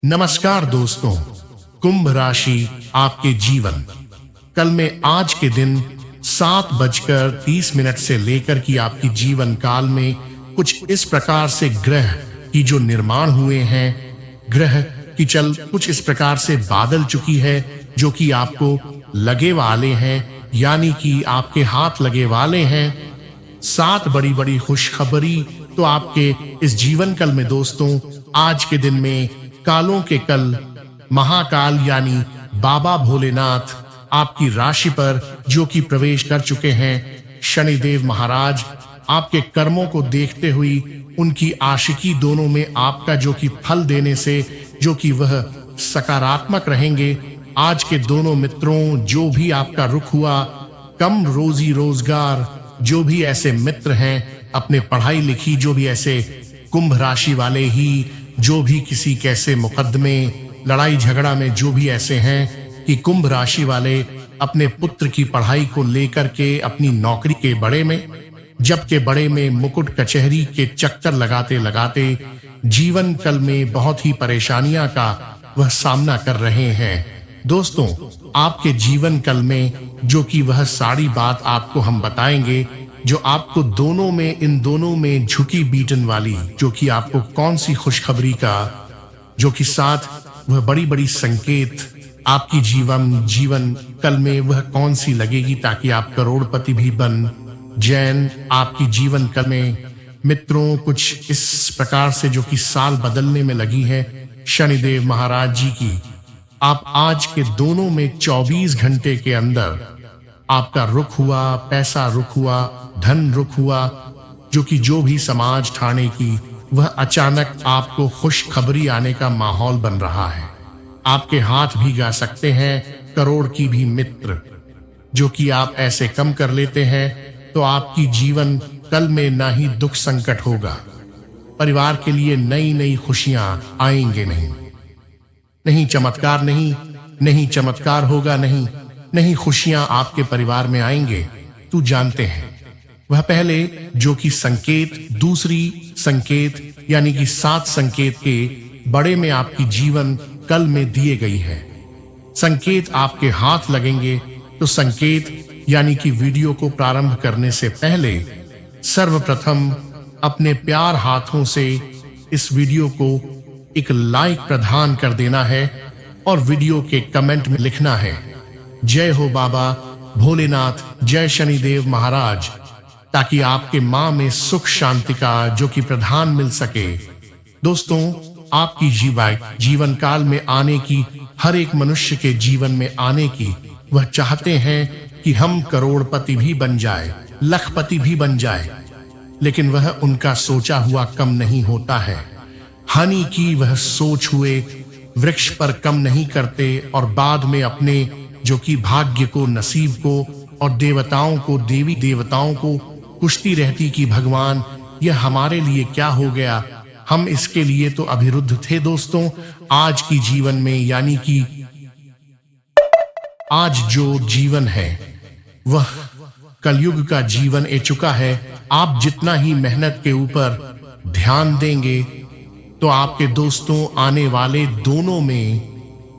नमस्कार दोस्तों, कुंभ राशि आपके जीवन कल में आज के दिन 7:30 से लेकर की आपकी जीवन काल में कुछ इस प्रकार से ग्रह की जो निर्माण हुए हैं, ग्रह की चल कुछ इस प्रकार से बादल चुकी है जो कि आपको लगे वाले हैं, यानी कि आपके हाथ लगे वाले हैं। 7 बड़ी खुशखबरी तो आपके इस जीवन कल में दोस्तों आज के दिन में कालों के कल महाकाल यानी बाबा भोलेनाथ आपकी राशि पर जो कि प्रवेश कर चुके हैं। शनिदेव महाराज आपके कर्मों को देखते हुए उनकी आशिकी दोनों में आपका जो कि फल देने से जो कि वह सकारात्मक रहेंगे। आज के दोनों मित्रों जो भी आपका रुख हुआ, कम रोजी रोजगार जो भी ऐसे मित्र हैं, अपने पढ़ाई लिखी जो भी ऐसे कुंभ राशि वाले ही जो भी किसी कैसे मुकदमे लड़ाई झगड़ा में जो भी ऐसे हैं कि कुंभ राशि वाले अपने पुत्र की पढ़ाई को लेकर के अपनी नौकरी के बड़े में जबकि बड़े में मुकुट कचहरी के चक्कर लगाते लगाते जीवन कल में बहुत ही परेशानियां का वह सामना कर रहे हैं। दोस्तों आपके जीवन कल में जो कि वह सारी बात आपको हम बताएंगे जो आपको दोनों में इन दोनों में झुकी बीटन वाली जो कि आपको कौन सी खुशखबरी का जो कि साथ वह बड़ी संकेत आपकी जीवन कल में वह कौन सी लगेगी ताकि आप करोड़पति भी बन जैन आपकी जीवन कल में मित्रों कुछ इस प्रकार से जो कि साल बदलने में लगी है शनिदेव महाराज जी की। आप आज के दोनों में 24 घंटे के अंदर आपका रुख हुआ, पैसा रुख हुआ, धन रुख हुआ, जो कि जो भी समाज ठाने की वह अचानक आपको खुशखबरी आने का माहौल बन रहा है। आपके हाथ भी गा सकते हैं करोड़ की भी मित्र जो कि आप ऐसे कम कर लेते हैं तो आपकी जीवन कल में ना ही दुख संकट होगा, परिवार के लिए नई खुशियां आएंगे नहीं चमत्कार नहीं चमत्कार होगा, नहीं खुशियां आपके परिवार में आएंगे। तू जानते हैं वह पहले जो कि संकेत दूसरी संकेत यानी कि 7 संकेत के बड़े में आपकी जीवन कल में दिए गई है। संकेत आपके हाथ लगेंगे तो संकेत यानी कि वीडियो को प्रारंभ करने से पहले सर्वप्रथम अपने प्यार हाथों से इस वीडियो को एक लाइक प्रदान कर देना है और वीडियो के कमेंट में लिखना है जय हो बाबा भोलेनाथ, जय शनिदेव महाराज, ताकि आपके मां में सुख शांति का जो कि प्रधान मिल सके। दोस्तों आपकी जीवन काल में आने की हर एक मनुष्य के जीवन में आने की वह चाहते हैं कि हम करोड़पति भी बन जाए, लखपति भी बन जाए, लेकिन वह उनका सोचा हुआ कम नहीं होता है। हानि की वह सोच हुए वृक्ष पर कम नहीं करते और बाद में अपने जो कि भाग्य को, नसीब को और देवताओं को, देवी देवताओं को कुश्ती रहती कि भगवान यह हमारे लिए क्या हो गया, हम इसके लिए तो अभिरुद्ध थे। दोस्तों आज की जीवन में यानी कि आज जो जीवन है वह कलयुग का जीवन ए चुका है। आप जितना ही मेहनत के ऊपर ध्यान देंगे तो आपके दोस्तों आने वाले दोनों में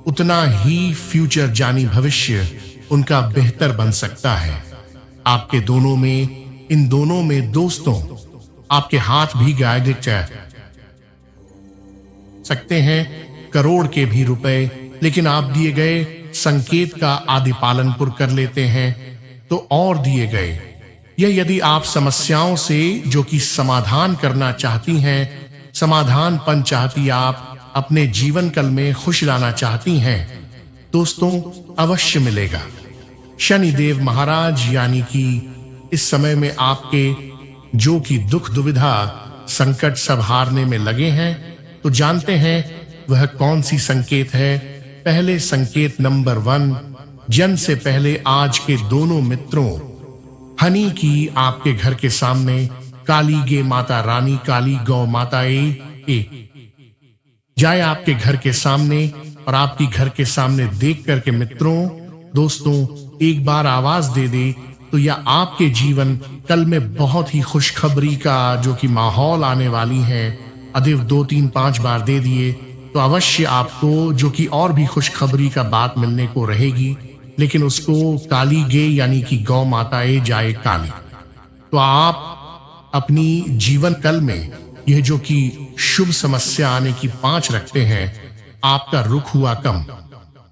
उतना ही फ्यूचर जानी भविष्य उनका बेहतर बन सकता है। आपके दोनों में इन दोनों में दोस्तों आपके हाथ भी गायब सकते हैं करोड़ के भी रुपए, लेकिन आप दिए गए संकेत का आदि पालनपुर कर लेते हैं तो और दिए गए। यह यदि आप समस्याओं से जो कि समाधान करना चाहती हैं, समाधानपन चाहती, आप अपने जीवन कल में खुश लाना चाहती हैं, दोस्तों अवश्य मिलेगा। शनिदेव महाराज यानी कि इस समय में आपके जो कि दुख दुविधा संकट सब हारने में लगे हैं तो जानते हैं वह कौन सी संकेत है। पहले संकेत नंबर 1, जन्म से पहले आज के दोनों मित्रों हनी की आपके घर के सामने काली गे माता रानी, काली गौ माता ए जाए आपके घर के सामने और आपकी घर के सामने देख करके मित्रों दोस्तों एक बार आवाज दे दे तो यह आपके जीवन कल में बहुत ही खुशखबरी का जो कि माहौल आने वाली है। अधिक 2 3 5 बार दे दिए तो अवश्य आपको जो कि और भी खुशखबरी का बात मिलने को रहेगी, लेकिन उसको काली गे यानी कि गौ माताए जाए काली। तो आप अपनी जीवन कल में यह जो कि शुभ समस्या आने की 5 रखते हैं, आपका रुख हुआ कम,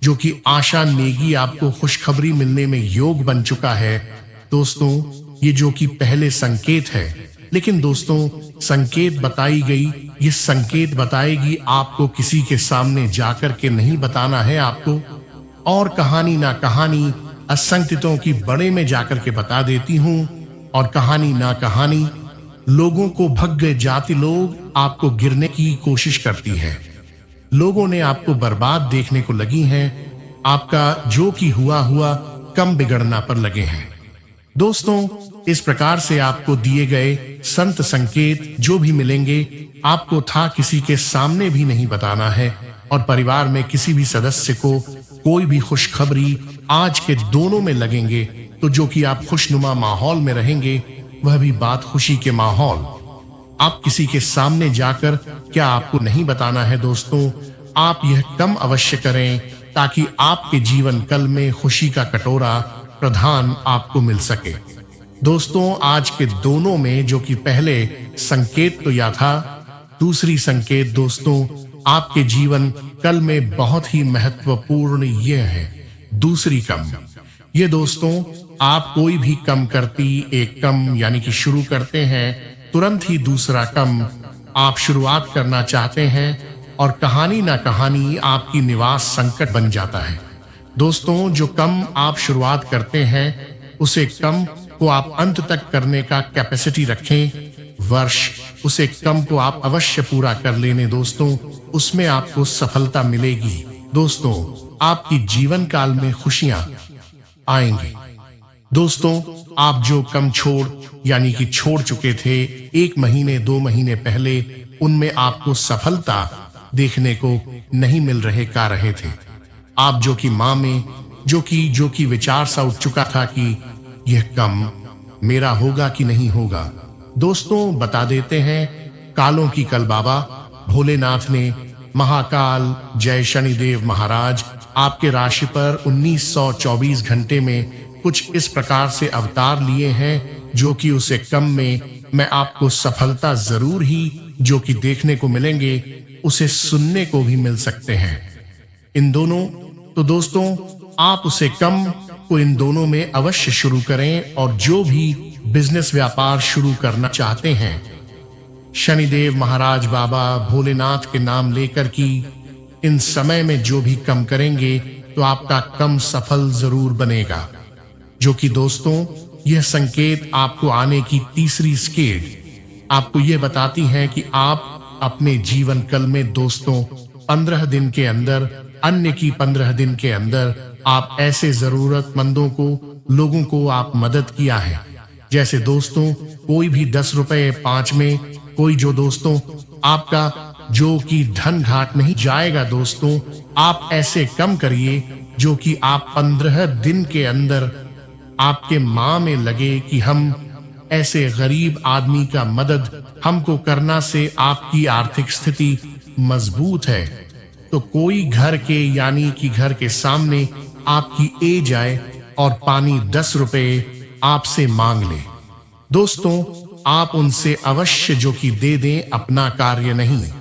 जो कि आशा नेगी आपको खुशखबरी मिलने में योग बन चुका है। दोस्तों, ये जो कि पहले संकेत है, लेकिन दोस्तों संकेत बताई गई, ये संकेत बताएगी आपको, किसी के सामने जाकर के नहीं बताना है आपको। और कहानी ना कहानी असंगतियों की बड़े में जाकर के बता देती हूं, और कहानी ना कहानी लोगों को भग्य जाति लोग आपको गिरने की कोशिश करती है। लोगों ने आपको बर्बाद देखने को लगी हैं, आपका जो कि हुआ कम बिगड़ना पर लगे हैं। दोस्तों, इस प्रकार से आपको दिए गए संत संकेत जो भी मिलेंगे, आपको था किसी के सामने भी नहीं बताना है, और परिवार में किसी भी सदस्य को कोई भी खुशखबरी आज के दोनों में लगेंगे, तो जो कि आप खुशनुमा माहौल में रहेंगे, वह भी बात खुशी के माहौल। आप किसी के सामने जाकर क्या आपको नहीं बताना है दोस्तों, आप यह कम अवश्य करें, ताकि आपके जीवन कल में खुशी का कटोरा प्रधान आपको मिल सके। दोस्तों, आज के दोनों में जो कि पहले संकेत तो यह था, दूसरी संकेत दोस्तों आपके जीवन कल में बहुत ही महत्वपूर्ण यह है, दूसरी कम। ये दोस्तों, आप कोई भी कम करती एक कम यानी कि शुरू करते हैं, तुरंत ही दूसरा कम आप शुरुआत करना चाहते हैं, और कहानी ना कहानी आपकी निवास संकट बन जाता है। दोस्तों, जो कम आप शुरुआत करते हैं, उसे कम को आप अंत तक करने का कैपेसिटी रखें। वर्ष उसे कम को आप अवश्य पूरा कर लेने दोस्तों, उसमें आपको सफलता मिलेगी। दोस्तों, आपकी जीवन काल में खुशियां आएंगी। दोस्तों, आप जो कम छोड़ यानी कि छोड़ चुके थे 1 महीने 2 महीने पहले, उनमें आपको सफलता देखने को नहीं मिल रहे थे। आप जो कि माँ में जो कि विचार सा उठ चुका था कि यह कम मेरा होगा कि नहीं होगा। दोस्तों, बता देते हैं, कालों की कल बाबा भोलेनाथ ने महाकाल जय शनिदेव महाराज आपके राशि पर 1924 घंटे में कुछ इस प्रकार से अवतार लिए हैं, जो कि उसे कम में मैं आपको सफलता जरूर ही जो कि देखने को मिलेंगे, उसे सुनने को भी मिल सकते हैं। इन दोनों तो दोस्तों, आप उसे कम को इन दोनों में अवश्य शुरू करें, और जो भी बिजनेस व्यापार शुरू करना चाहते हैं, शनिदेव महाराज बाबा भोलेनाथ के नाम लेकर कि इन समय में जो भी कम करेंगे, तो आपका कम सफल जरूर बनेगा। जो कि दोस्तों, यह संकेत आपको आने की तीसरी स्केल आपको यह बताती है कि आप अपने जीवन कल में दोस्तों 15 दिन के अंदर, अन्य की 15 दिन के अंदर आप ऐसे जरूरतमंदों को, लोगों को आप मदद किया है। जैसे दोस्तों, कोई भी 10 रुपए 5 में, कोई जो दोस्तों आपका जो कि धन घाट नहीं जाएगा दोस्तों, आप ऐसे कम करिए जो कि आप 15 दिन के अंदर आपके माँ में लगे कि हम ऐसे गरीब आदमी का मदद हमको करना से आपकी आर्थिक स्थिति मजबूत है। तो कोई घर के यानी कि घर के सामने आपकी ए जाए और पानी 10 रुपए आपसे मांग ले। दोस्तों, आप उनसे अवश्य जो कि दे दें, अपना कार्य नहीं,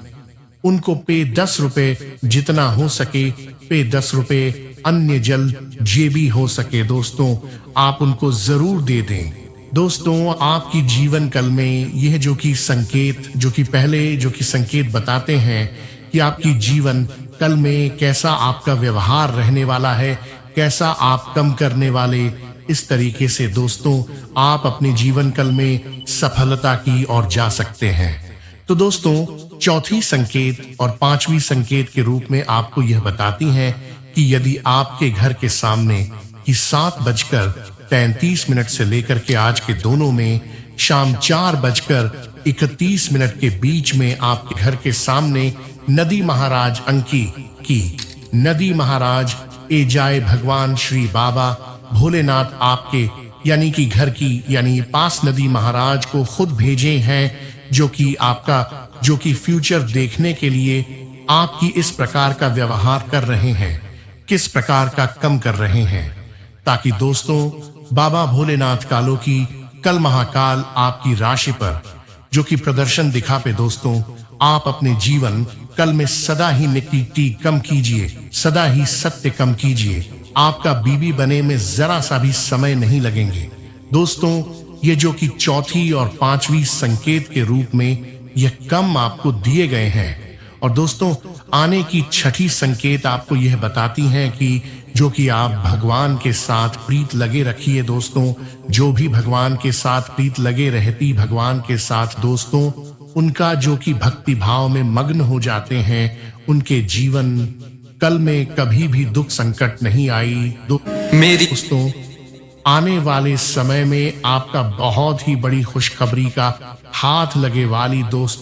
उनको पे 10 रुपए जितना हो सके, पे 10 रुपए अन्य जल जे भी हो सके दोस्तों, आप उनको जरूर दे दें। दोस्तों, आपकी जीवन कल में यह जो कि संकेत, जो कि पहले जो कि संकेत बताते हैं कि आपकी जीवन कल में कैसा आपका व्यवहार रहने वाला है, कैसा आप कम करने वाले, इस तरीके से दोस्तों आप अपने जीवन कल में सफलता की ओर जा सकते हैं। तो दोस्तों, चौथी संकेत और 5वीं संकेत के रूप में आपको यह बताती हैं कि यदि आपके घर के सामने कि 7:33 से लेकर के आज के दोनों में शाम 4:31 के बीच में आपके घर के सामने नदी महाराज अंकी की नदी महाराज ए जाए भगवान श्री बाबा भोलेनाथ आपके यानी कि घर की यानी पास नदी महाराज को खुद भेजे हैं, जो कि आपका जो कि फ्यूचर देखने के लिए आपकी इस प्रकार का व्यवहार कर रहे हैं, किस प्रकार का कम कर रहे हैं, ताकि दोस्तों बाबा भोलेनाथ कालों की कल महाकाल आपकी राशि पर जो कि प्रदर्शन दिखा पे दोस्तों आप अपने जीवन कल में सदा ही निगेटिविटी कम कीजिए, सदा ही सत्य कम कीजिए। आपका बीबी बने में जरा सा भी समय नहीं लगेंगे दोस्तों। ये जो कि चौथी और पांचवी संकेत के रूप में यह कम आपको दिए गए हैं। और दोस्तों आने की छठी संकेत आपको यह बताती हैं कि जो कि आप भगवान के साथ प्रीत लगे रखिए दोस्तों। जो भी भगवान के साथ प्रीत लगे रहती भगवान के साथ दोस्तों, उनका जो कि भक्ति भाव में मग्न हो जाते हैं, उनके जीवन कल में कभी भी दुख संकट नहीं आई। मेरी दोस्तों आने वाले समय में आपका बहुत ही बड़ी खुशखबरी का हाथ लगे वाली दोस्त